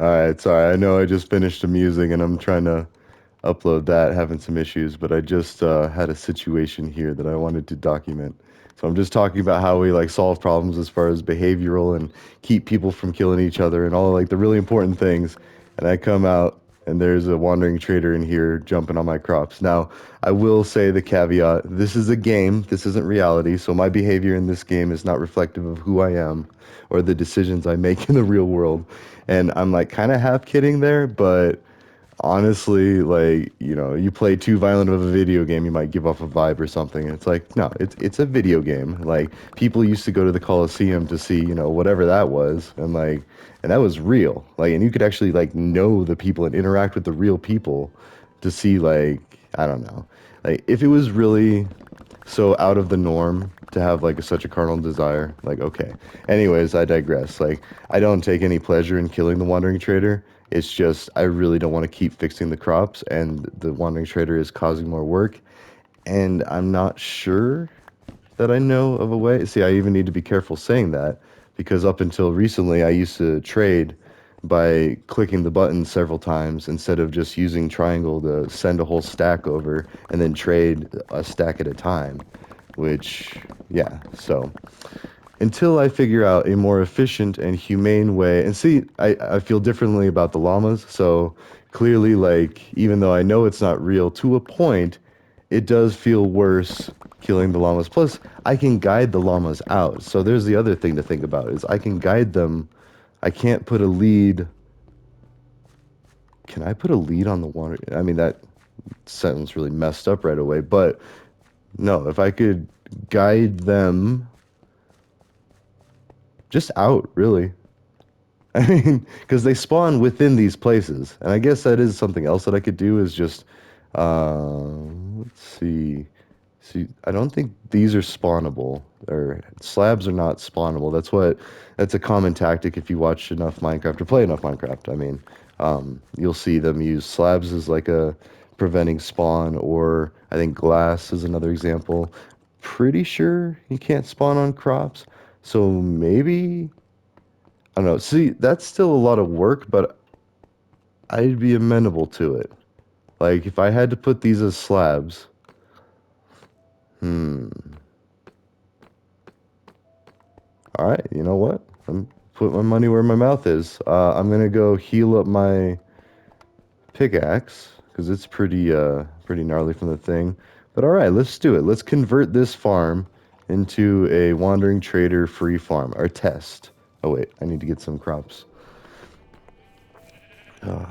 Alright, sorry, I know I just finished a musing and I'm trying to upload that, having some issues, but I just had a situation here that I wanted to document. So I'm just talking about how we like solve problems as far as behavioral and keep people from killing each other and all like the really important things. And I come out and there's a wandering trader in here jumping on my crops. Now, I will say the caveat, this is a game, this isn't reality, so my behavior in this game is not reflective of who I am or the decisions I make in the real world. And I'm like kind of half kidding there, but honestly, like, you know, you play too violent of a video game, you might give off a vibe or something. It's like, no, it's a video game. Like, people used to go to the Coliseum to see, you know, whatever that was, and that was real. Like, and you could actually like know the people and interact with the real people to see like, I don't know. Like if it was really so out of the norm to have like such a carnal desire, like okay. Anyways, I digress. Like I don't take any pleasure in killing the wandering trader. It's just I really don't want to keep fixing the crops, and the wandering trader is causing more work, and I'm not sure that I know of a way. See, I even need to be careful saying that because up until recently, I used to trade by clicking the button several times instead of just using triangle to send a whole stack over and then trade a stack at a time, which, yeah, so until I figure out a more efficient and humane way. And see, I feel differently about the llamas. So clearly, like, even though I know it's not real to a point, it does feel worse killing the llamas. Plus, I can guide the llamas out. So there's the other thing to think about is I can guide them. I can't put a lead. Can I put a lead on the water? I mean, that sounds really messed up right away. But no, if I could guide them just out, really. I mean, because they spawn within these places, and I guess that is something else that I could do is just, let's see. See, I don't think these are spawnable, or slabs are not spawnable. That's a common tactic if you watch enough Minecraft or play enough Minecraft. I mean, you'll see them use slabs as like a preventing spawn, or I think glass is another example. Pretty sure you can't spawn on crops, so maybe. I don't know. See, that's still a lot of work, but I'd be amenable to it. Like, if I had to put these as slabs, hmm. All right, you know what? I'm put my money where my mouth is. I'm gonna go heal up my pickaxe because it's pretty gnarly from the thing. But all right, let's do it. Let's convert this farm into a wandering trader free farm. Our test. Oh wait, I need to get some crops. Oh,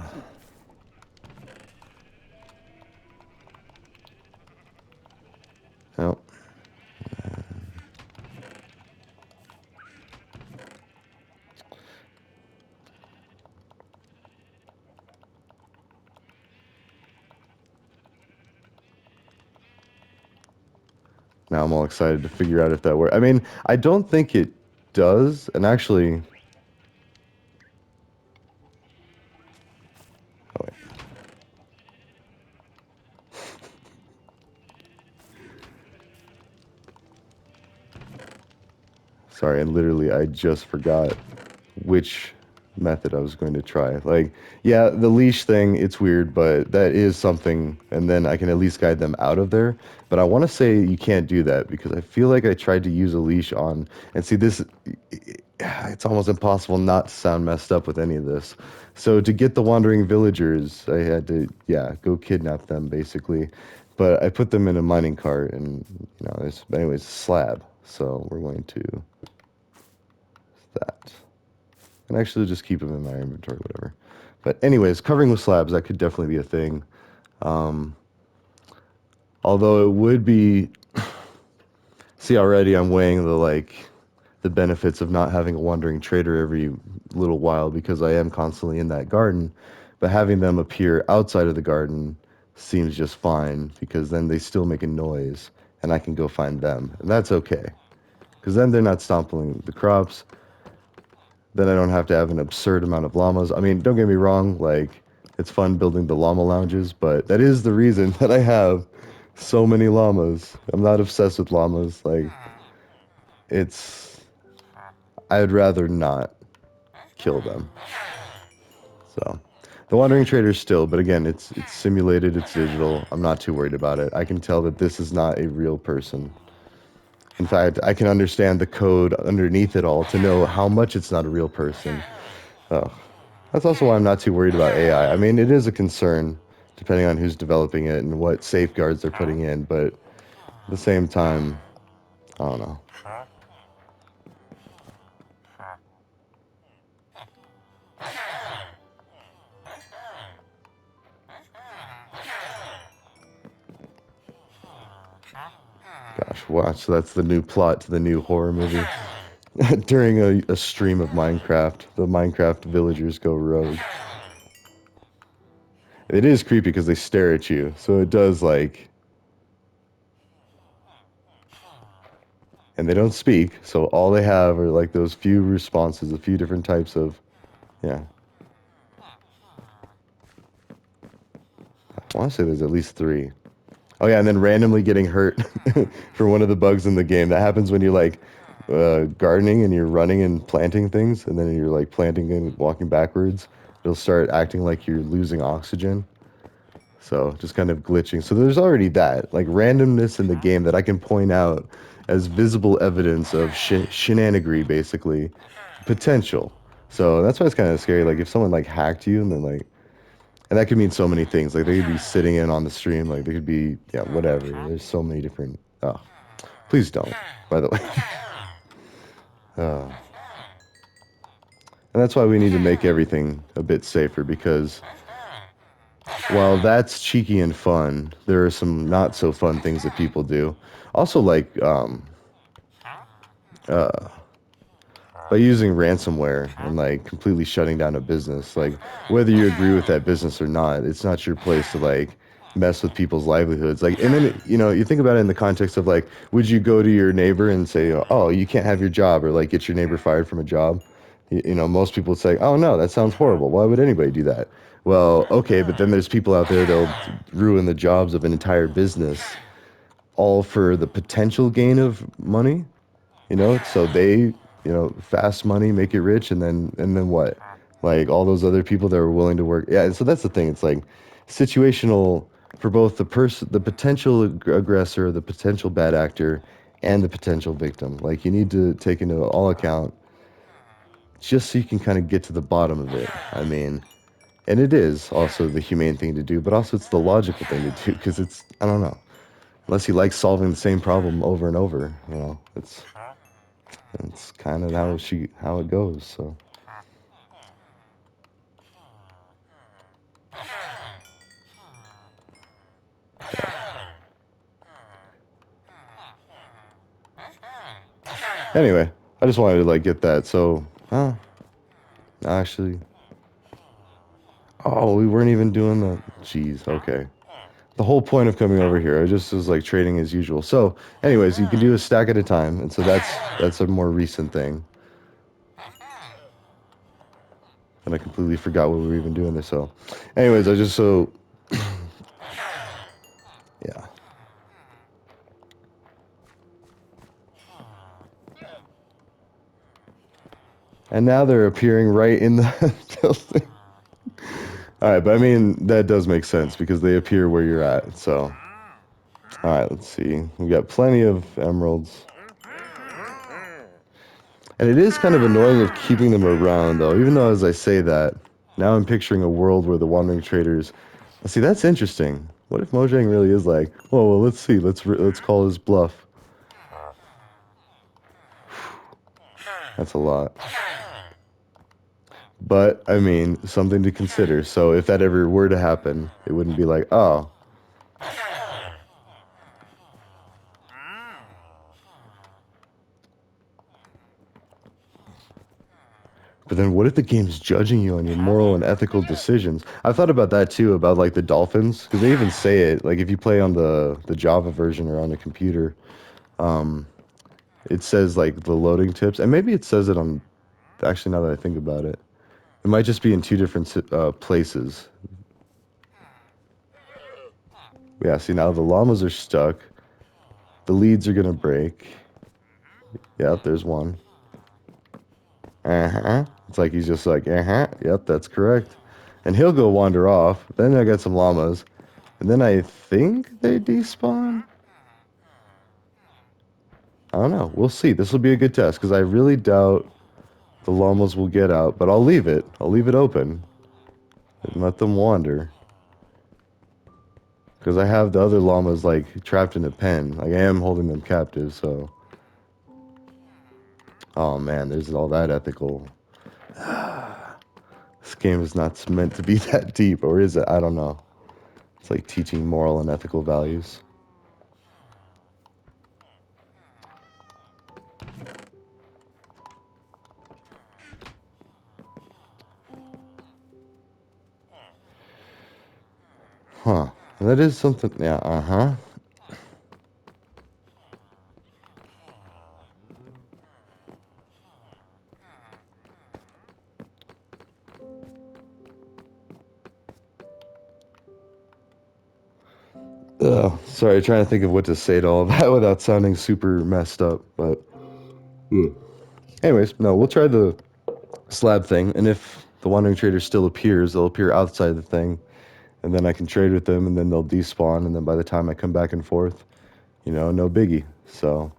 now I'm all excited to figure out if that works. I mean, I don't think it does. And actually, oh wait, sorry. And literally, I just forgot which method I was going to try. Like, yeah, the leash thing, it's weird, but that is something. And then I can at least guide them out of there. But I want to say you can't do that because I feel like I tried to use a leash on, and see, this, it's almost impossible not to sound messed up with any of this. So to get the wandering villagers, I had to, yeah, go kidnap them basically. But I put them in a mining cart, and you know, there's anyways a slab. So we're going to that. And actually just keep them in my inventory, whatever. But anyways, covering with slabs, that could definitely be a thing. Um, Although it would be, see, already I'm weighing the benefits of not having a wandering trader every little while because I am constantly in that garden. But having them appear outside of the garden seems just fine because then they still make a noise and I can go find them. And that's okay. Because then they're not stomping the crops. Then I don't have to have an absurd amount of llamas. I mean, don't get me wrong, like, it's fun building the llama lounges, but that is the reason that I have so many llamas. I'm not obsessed with llamas. Like, it's. I'd rather not kill them. So, the Wandering Trader still, but again, it's simulated, it's digital. I'm not too worried about it. I can tell that this is not a real person. In fact, I can understand the code underneath it all to know how much it's not a real person. Oh, that's also why I'm not too worried about AI. I mean, it is a concern depending on who's developing it and what safeguards they're putting in, but at the same time, I don't know. Gosh, watch. That's the new plot to the new horror movie. During a stream of Minecraft, the Minecraft villagers go rogue. It is creepy because they stare at you, so it does like, and they don't speak, so all they have are like those few responses, a few different types of, yeah. I want to say there's at least three. Oh yeah, and then randomly getting hurt for one of the bugs in the game. That happens when you're like gardening and you're running and planting things, and then you're like planting and walking backwards. It'll start acting like you're losing oxygen. So just kind of glitching. So there's already that like randomness in the game that I can point out as visible evidence of shenanigans, basically potential. So that's why it's kind of scary. Like if someone like hacked you and then like, and that could mean so many things. Like they could be sitting in on the stream. Like they could be, yeah, whatever. There's so many different. Oh, please don't. By the way, uh, and that's why we need to make everything a bit safer because while that's cheeky and fun, there are some not so fun things that people do. Also, like uh, by using ransomware and like completely shutting down a business, like whether you agree with that business or not, it's not your place to like mess with people's livelihoods. Like, and then you think about it in the context of like, would you go to your neighbor and say, oh, you can't have your job, or like get your neighbor fired from a job? Most people would say, oh no, that sounds horrible. Why would anybody do that? Well, okay, but then there's people out there that'll ruin the jobs of an entire business, all for the potential gain of money. So fast money, make it rich, and then what? Like all those other people that were willing to work. Yeah, and so that's the thing. It's like situational for both the potential aggressor, the potential bad actor, and the potential victim. Like you need to take into all account just so you can kind of get to the bottom of it. I mean, and it is also the humane thing to do, but also it's the logical thing to do because it's, I don't know, unless you like solving the same problem over and over, it's kind of how it goes. So anyway, I just wanted to like get that. So, actually, oh, we weren't even doing the. Jeez, okay. The whole point of coming over here, I just was like trading as usual. So, anyways, you can do a stack at a time, and so that's a more recent thing. And I completely forgot what we were even doing this. So, anyways, I just so yeah. And now they're appearing right in the building. All right, but I mean that does make sense because they appear where you're at. So, all right, let's see. We got plenty of emeralds. And it is kind of annoying of keeping them around, though. Even though, as I say that, now I'm picturing a world where the wandering traders. See, that's interesting. What if Mojang really is like, oh well, let's see, let's call his bluff. That's a lot. But I mean, something to consider. So if that ever were to happen, it wouldn't be like, oh. But then what if the game's judging you on your moral and ethical decisions? I've thought about that too, about like the dolphins, because they even say it. Like if you play on the Java version or on a computer, um, it says like the loading tips, and maybe it says it on. Actually, now that I think about it, it might just be in two different places. Yeah, see now the llamas are stuck. The leads are gonna break. Yep, there's one. Uh-huh. It's like he's just like, uh-huh. Yep, that's correct. And he'll go wander off. Then I got some llamas. And then I think they despawn? I don't know. We'll see. This will be a good test because I really doubt the llamas will get out. But I'll leave it. I'll leave it open and let them wander. Because I have the other llamas like trapped in a pen. Like I am holding them captive, so. Oh man, there's all that ethical. This game is not meant to be that deep, or is it? I don't know. It's like teaching moral and ethical values. Huh. That is something. Yeah, uh-huh. Ugh. Sorry, trying to think of what to say to all of that without sounding super messed up, but. Anyways, no, we'll try the slab thing, and if the wandering trader still appears, they'll appear outside the thing, and then I can trade with them, and then they'll despawn, and then by the time I come back and forth, no biggie. So,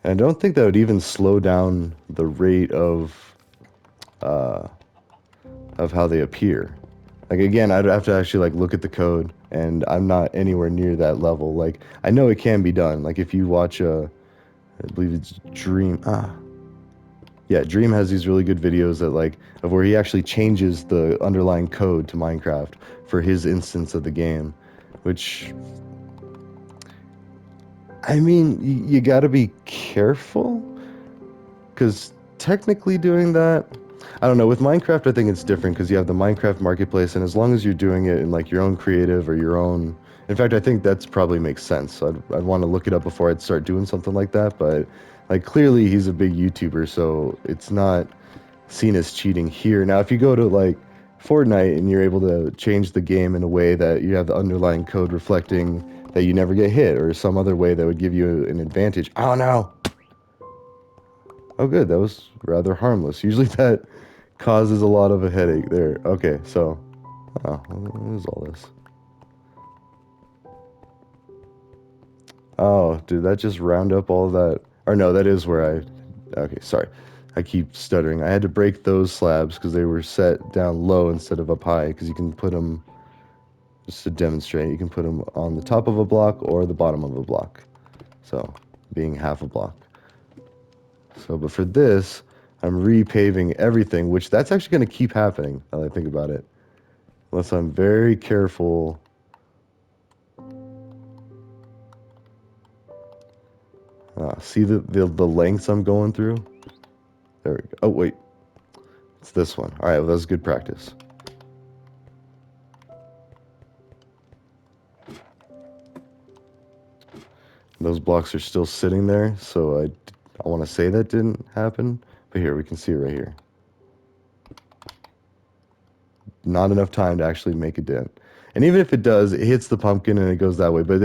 and I don't think that would even slow down the rate of how they appear. Like again, I'd have to actually like look at the code, and I'm not anywhere near that level. Like I know it can be done. Like if you watch I believe it's Dream. Yeah, Dream has these really good videos that like of where he actually changes the underlying code to Minecraft for his instance of the game, which I mean, you got to be careful because technically doing that, I don't know. With Minecraft, I think it's different because you have the Minecraft marketplace, and as long as you're doing it in like your own creative or your own, in fact, I think that's probably makes sense. So I'd want to look it up before I'd start doing something like that. But like clearly, he's a big YouTuber, so it's not seen as cheating here. Now, if you go to like Fortnite and you're able to change the game in a way that you have the underlying code reflecting that you never get hit, or some other way that would give you an advantage. Oh no! Oh, good. That was rather harmless. Usually that causes a lot of a headache there. Okay, so, what is all this? Oh, did that just round up all that? Or no, that is where okay, sorry. I keep stuttering. I had to break those slabs because they were set down low instead of up high because you can put them, just to demonstrate, you can put them on the top of a block or the bottom of a block. So, being half a block. So, but for this, I'm repaving everything, which that's actually going to keep happening now that I think about it. Unless I'm very careful. See the lengths I'm going through? There we go. Oh, wait. It's this one. All right, well, that's good practice. Those blocks are still sitting there, so I want to say that didn't happen. But here, we can see it right here. Not enough time to actually make a dent. And even if it does, it hits the pumpkin and it goes that way. But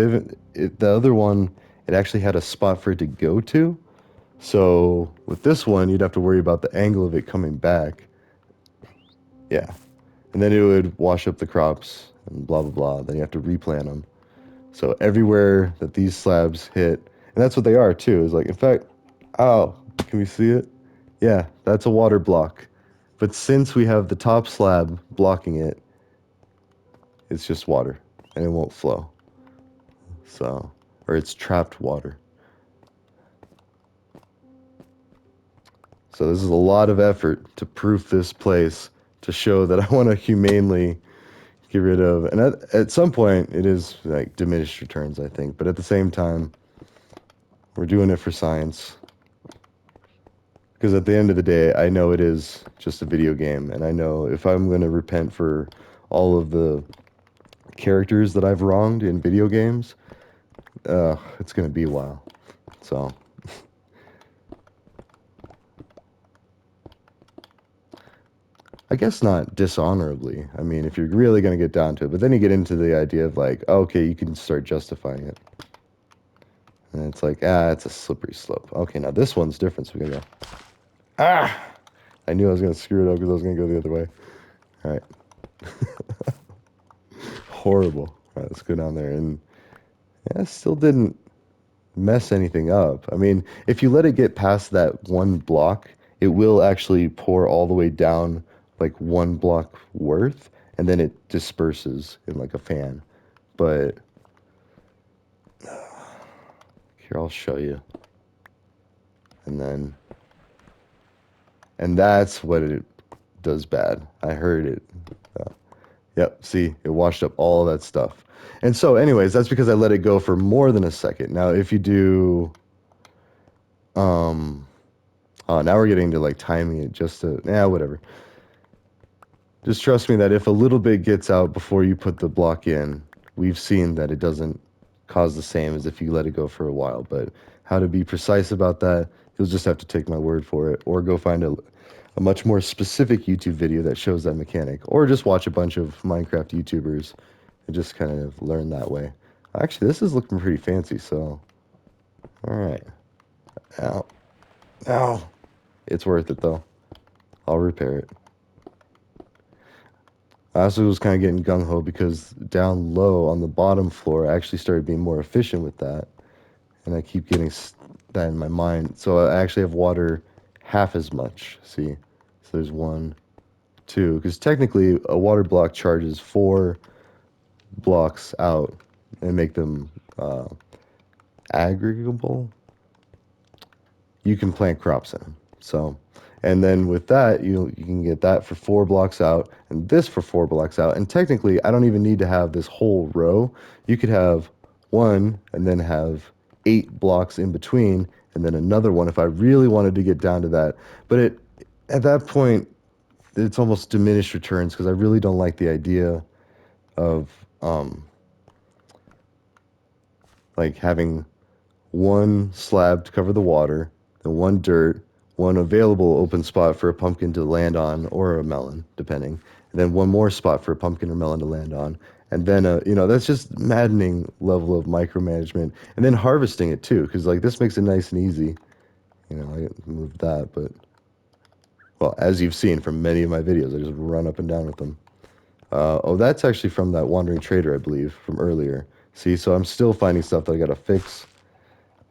the other one, it actually had a spot for it to go to. So with this one, you'd have to worry about the angle of it coming back. Yeah. And then it would wash up the crops and blah, blah, blah. Then you have to replant them. So everywhere that these slabs hit, and that's what they are too, is like, in fact, oh, can we see it? Yeah, that's a water block. But since we have the top slab blocking it, it's just water and it won't flow. So, or it's trapped water. So this is a lot of effort to proof this place to show that I want to humanely get rid of. And at some point, it is like diminished returns, I think. But at the same time, we're doing it for science. Because at the end of the day, I know it is just a video game. And I know if I'm going to repent for all of the characters that I've wronged in video games, it's going to be a while. So... I guess not dishonorably. I mean, if you're really going to get down to it, but then you get into the idea of like, okay, you can start justifying it. And it's like, it's a slippery slope. Okay, now this one's different, so we're going to go, I knew I was going to screw it up because I was going to go the other way. All right. Horrible. All right, let's go down there. And yeah, still didn't mess anything up. I mean, if you let it get past that one block, it will actually pour all the way down like one block worth, and then it disperses in like a fan. But here, I'll show you. And then, and that's what it does bad. I heard it. Uh, yep, see, it washed up all that stuff. And so, anyways, that's because I let it go for more than a second. Now, if you do, um, now we're getting to like timing it just to, yeah, whatever. Just trust me that if a little bit gets out before you put the block in, we've seen that it doesn't cause the same as if you let it go for a while. But how to be precise about that, you'll just have to take my word for it, or go find a much more specific YouTube video that shows that mechanic, or just watch a bunch of Minecraft YouTubers and just kind of learn that way. Actually, this is looking pretty fancy, so all right. Ow. Ow. It's worth it, though. I'll repair it. I also was kind of getting gung-ho because down low on the bottom floor, I actually started being more efficient with that. And I keep getting that in my mind. So I actually have water half as much. See? So there's one, two. Because technically, a water block charges 4 blocks out and make them aggregable. You can plant crops in them. So, and then with that, you can get that for 4 blocks out, and this for 4 blocks out. And technically, I don't even need to have this whole row. You could have one, and then have 8 blocks in between, and then another one if I really wanted to get down to that. But at that point, it's almost diminished returns because I really don't like the idea of like having one slab to cover the water, then one dirt, one available open spot for a pumpkin to land on, or a melon, depending, and then one more spot for a pumpkin or melon to land on, and then that's just maddening level of micromanagement, and then harvesting it too, because like this makes it nice and easy. I moved that, but well, as you've seen from many of my videos, I just run up and down with them. Oh, that's actually from that wandering trader, I believe, from earlier. See, so I'm still finding stuff that I gotta fix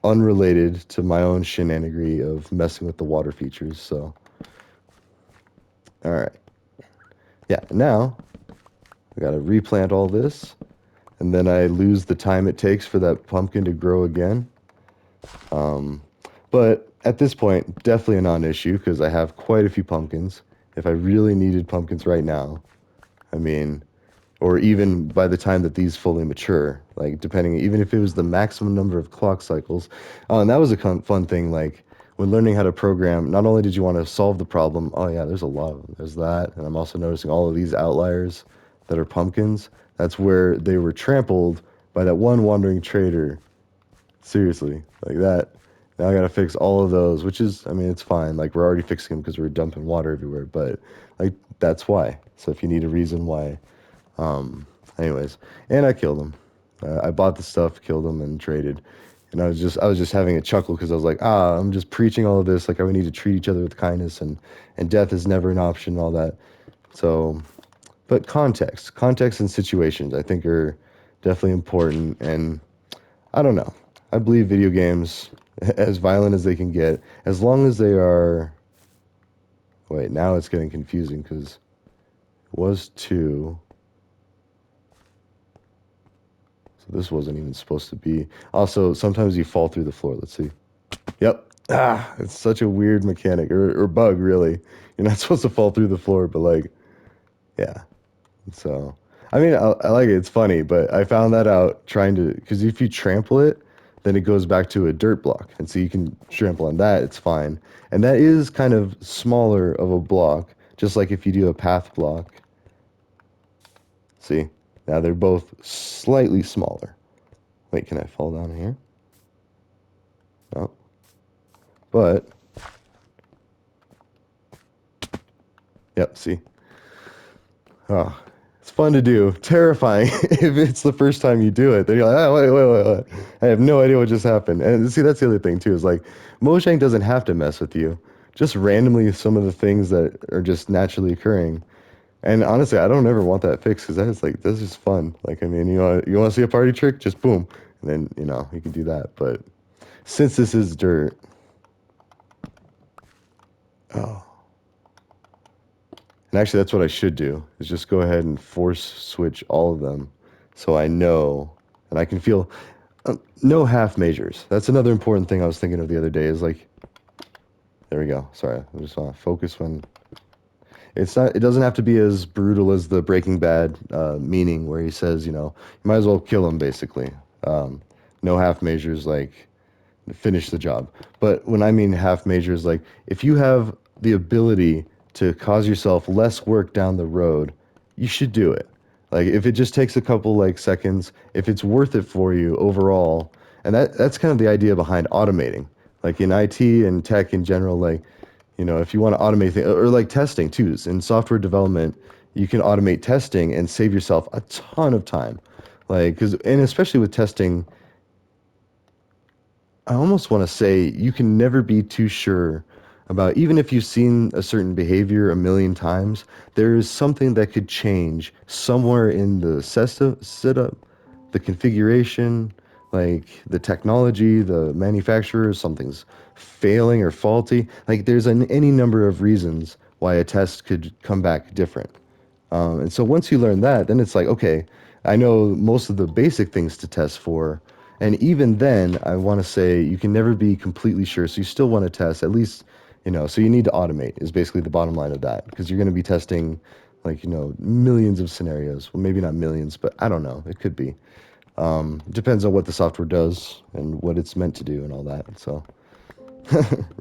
unrelated to my own shenanigery of messing with the water features. So, all right. Yeah, now I got to replant all this, and then I lose the time it takes for that pumpkin to grow again. But at this point, definitely a non-issue because I have quite a few pumpkins. If I really needed pumpkins right now, I mean, or even by the time that these fully mature, like depending, even if it was the maximum number of clock cycles. And that was a fun thing. Like when learning how to program, not only did you want to solve the problem, oh yeah, there's a lot of them. There's that. And I'm also noticing all of these outliers that are pumpkins. That's where they were trampled by that one wandering trader. Seriously, like that. Now I gotta fix all of those, which is, I mean, it's fine. Like we're already fixing them because we're dumping water everywhere. But like that's why. So if you need a reason why, anyways, and I killed him. I bought the stuff, killed him, and traded. And I was just having a chuckle because I was like, I'm just preaching all of this, like how we need to treat each other with kindness, and death is never an option, and all that. So, but context, and situations, I think are definitely important. And I don't know. I believe video games, as violent as they can get, as long as they are. Wait, now it's getting confusing because it was 2. So this wasn't even supposed to be. Also, sometimes you fall through the floor. Let's see. Yep. It's such a weird mechanic or bug, really. You're not supposed to fall through the floor, but like, yeah. So, I mean, I like it. It's funny, but I found that out trying to, because if you trample it, then it goes back to a dirt block. And so you can trample on that, it's fine. And that is kind of smaller of a block, just like if you do a path block. See? Now they're both slightly smaller. Wait, can I fall down here? No. But, yep, see? Oh, it's fun to do. Terrifying if it's the first time you do it. Then you're like, oh, wait. I have no idea what just happened. And see, that's the other thing, too, is like, Mojang doesn't have to mess with you. Just randomly, some of the things that are just naturally occurring And honestly, I don't ever want that fixed because that's like this is fun. Like I mean, you want to see a party trick, just boom, and then you can do that. But since this is dirt, oh, and actually that's what I should do is just go ahead and force switch all of them, so I know and I can feel no half measures. That's another important thing I was thinking of the other day. Is like there we go. Sorry, I just want to focus when it's not. It doesn't have to be as brutal as the Breaking Bad meaning, where he says, you might as well kill him, basically. Um, no half measures, like finish the job. But when I mean half measures, like if you have the ability to cause yourself less work down the road, you should do it. Like if it just takes a couple like seconds, if it's worth it for you overall, and that's kind of the idea behind automating. Like in IT and tech in general, like if you want to automate things, or like testing too, in software development, you can automate testing and save yourself a ton of time. Like, and especially with testing, I almost want to say you can never be too sure about, even if you've seen a certain behavior a million times, there is something that could change somewhere in the setup, the configuration, like the technology, the manufacturer, something's failing or faulty. Like there's any number of reasons why a test could come back different. And so once you learn that, then it's like, okay, I know most of the basic things to test for. And even then, I want to say you can never be completely sure. So you still want to test at least, so you need to automate is basically the bottom line of that because you're going to be testing like, millions of scenarios. Well, maybe not millions, but I don't know. It could be. It depends on what the software does and what it's meant to do and all that. So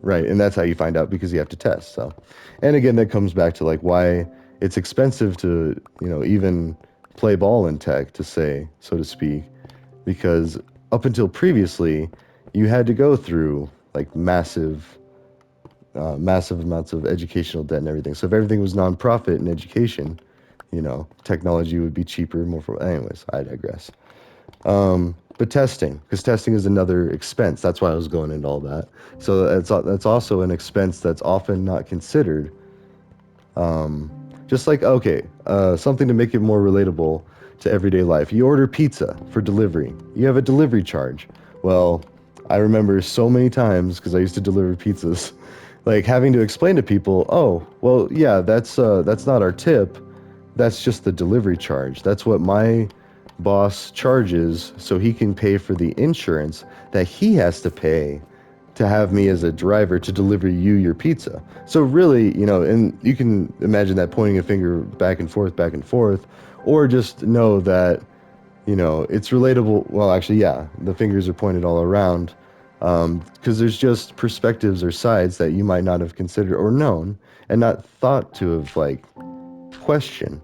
right, and that's how you find out because you have to test. So, and again, that comes back to like why it's expensive to even play ball in tech, to say so to speak, because up until previously, you had to go through like massive amounts of educational debt and everything. So if everything was nonprofit in education, technology would be cheaper, more for. Anyways, I digress. But testing, because testing is another expense. That's why I was going into all that. So that's also an expense that's often not considered. Just like okay, something to make it more relatable to everyday life. You order pizza for delivery. You have a delivery charge. Well, I remember so many times because I used to deliver pizzas, like having to explain to people, oh, well, yeah, that's not our tip. That's just the delivery charge. That's what my boss charges so he can pay for the insurance that he has to pay to have me as a driver to deliver you your pizza. So really, and you can imagine that pointing a finger back and forth, or just know that, it's relatable. Well, actually, yeah, the fingers are pointed all around because there's just perspectives or sides that you might not have considered or known and not thought to have like questioned.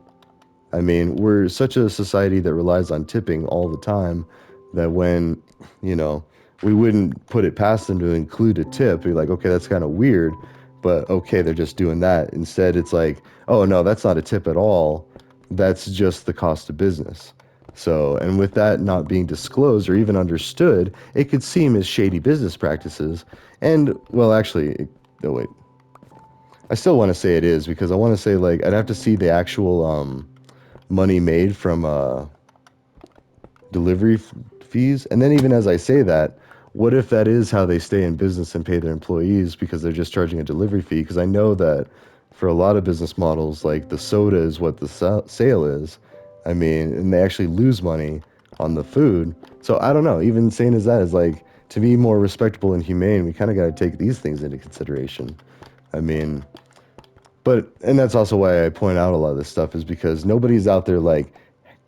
I mean, we're such a society that relies on tipping all the time that when, you know, we wouldn't put it past them to include a tip. Be like, okay, that's kind of weird, but okay, they're just doing that. Instead, it's like, oh no, that's not a tip at all. That's just the cost of business. So, and with that not being disclosed or even understood, it could seem as shady business practices. And, well, actually, no, wait. I still want to say it is because I want to say, like, I'd have to see the actual, money made from delivery fees. And then even as I say that, what if that is how they stay in business and pay their employees because they're just charging a delivery fee? Because I know that for a lot of business models, like the soda is what the sale is. I mean, and they actually lose money on the food. So I don't know. Even saying as that is like to be more respectable and humane, we kind of got to take these things into consideration. I mean, and that's also why I point out a lot of this stuff is because nobody's out there like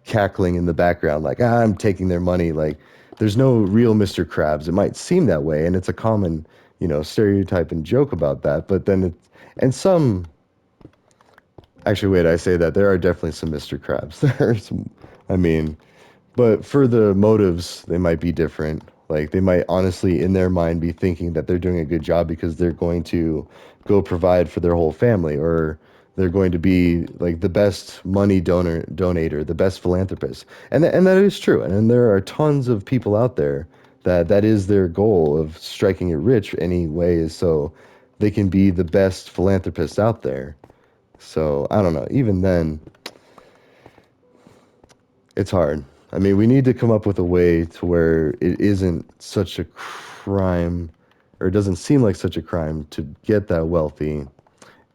cackling in the background, like, I'm taking their money. Like, there's no real Mr. Krabs. It might seem that way, and it's a common, stereotype and joke about that. But then and some, actually, wait, I say that there are definitely some Mr. Krabs. There are some, I mean, but for the motives, they might be different. Like they might honestly, in their mind, be thinking that they're doing a good job because they're going to go provide for their whole family, or they're going to be like the best money donator, the best philanthropist, and that is true. And there are tons of people out there that is their goal of striking it rich anyway, so they can be the best philanthropists out there. So I don't know. Even then, it's hard. I mean, we need to come up with a way to where it isn't such a crime, or it doesn't seem like such a crime to get that wealthy.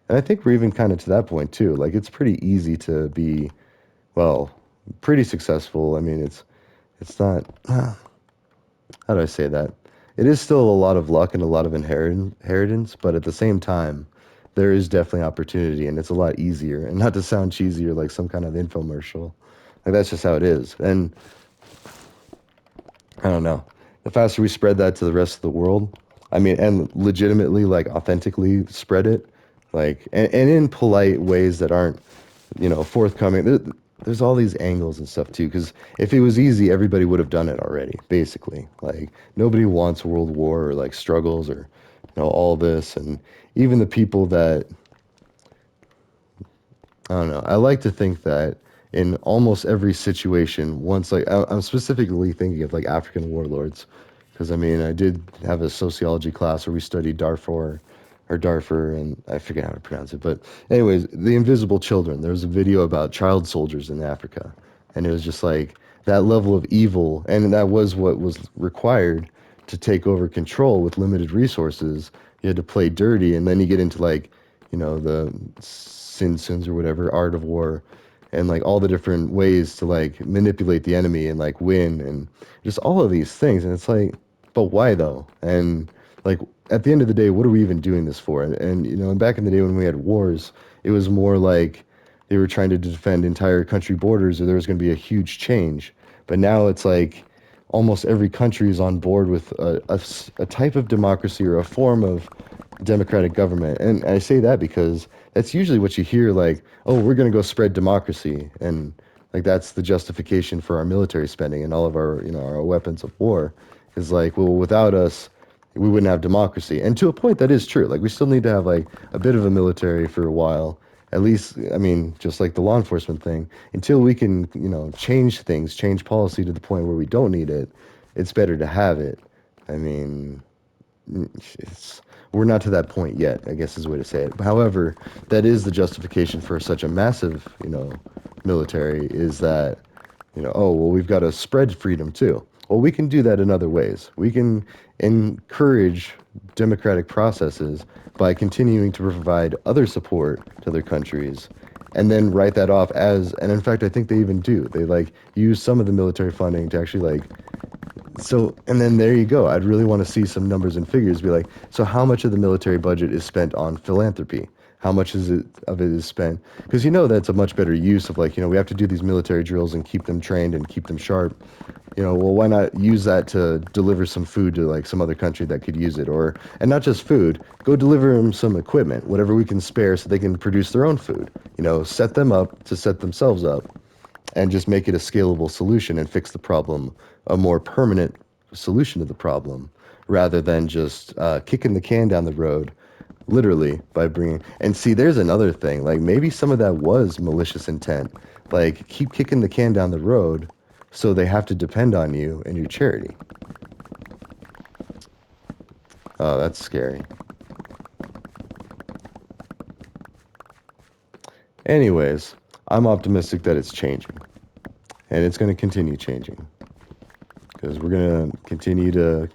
And I think we're even kind of to that point too. Like it's pretty easy to be, well, pretty successful. I mean, it's not, how do I say that? It is still a lot of luck and a lot of inheritance, but at the same time, there is definitely opportunity and it's a lot easier. And not to sound cheesy or like some kind of infomercial, like that's just how it is. And I don't know. The faster we spread that to the rest of the world, I mean, and legitimately, like authentically spread it, like, and in polite ways that aren't, forthcoming. There's all these angles and stuff too. Because if it was easy, everybody would have done it already, basically. Like, nobody wants world war or like struggles or, all this. And even the people that I don't know. I like to think that in almost every situation, once like I'm specifically thinking of like African warlords, because I mean I did have a sociology class where we studied Darfur, and I forget how to pronounce it. But anyways, the invisible children. There was a video about child soldiers in Africa, and it was just like that level of evil, and that was what was required to take over control with limited resources. You had to play dirty, and then you get into like the sins or whatever, art of war, and like all the different ways to like manipulate the enemy and like win and just all of these things. And it's like, but why though? And like at the end of the day, what are we even doing this for? And and back in the day when we had wars, it was more like they were trying to defend entire country borders or there was going to be a huge change. But now it's like almost every country is on board with a type of democracy or a form of democratic government. And I say that because that's usually what you hear, like, oh, we're going to go spread democracy. And like that's the justification for our military spending and all of our, our weapons of war is like, well, without us, we wouldn't have democracy. And to a point, that is true. Like we still need to have like a bit of a military for a while. At least, I mean, just like the law enforcement thing, until we can, change things, change policy to the point where we don't need it, it's better to have it. I mean, it's we're not to that point yet, I guess is the way to say it. However, that is the justification for such a massive, military is that, oh, well, we've got to spread freedom too. Well, we can do that in other ways. We can encourage democratic processes by continuing to provide other support to their countries and then write that off as, and in fact, I think they even do. They like use some of the military funding to actually like so, and then there you go. I'd really want to see some numbers and figures. Be like, so how much of the military budget is spent on philanthropy? How much of it is spent? Because that's a much better use of like, we have to do these military drills and keep them trained and keep them sharp. Well, why not use that to deliver some food to like some other country that could use it, or and not just food, go deliver them some equipment, whatever we can spare, so they can produce their own food. Set them up to set themselves up and just make it a scalable solution and fix the problem, a more permanent solution to the problem, rather than just kicking the can down the road, literally by bringing. And see, there's another thing. Like maybe some of that was malicious intent. Like keep kicking the can down the road, so they have to depend on you and your charity. Oh, that's scary. Anyways, I'm optimistic that it's changing, and it's going to continue changing because we're going to continue to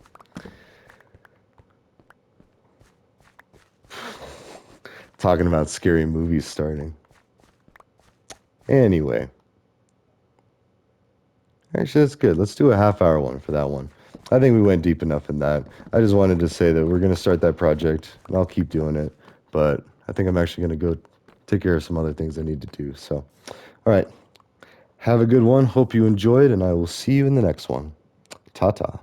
talking about scary movies starting. Anyway, actually, that's good. Let's do a half-hour one for that one. I think we went deep enough in that. I just wanted to say that we're going to start that project, and I'll keep doing it. But I think I'm actually going to go take care of some other things I need to do. So, all right. Have a good one. Hope you enjoyed, and I will see you in the next one. Ta ta.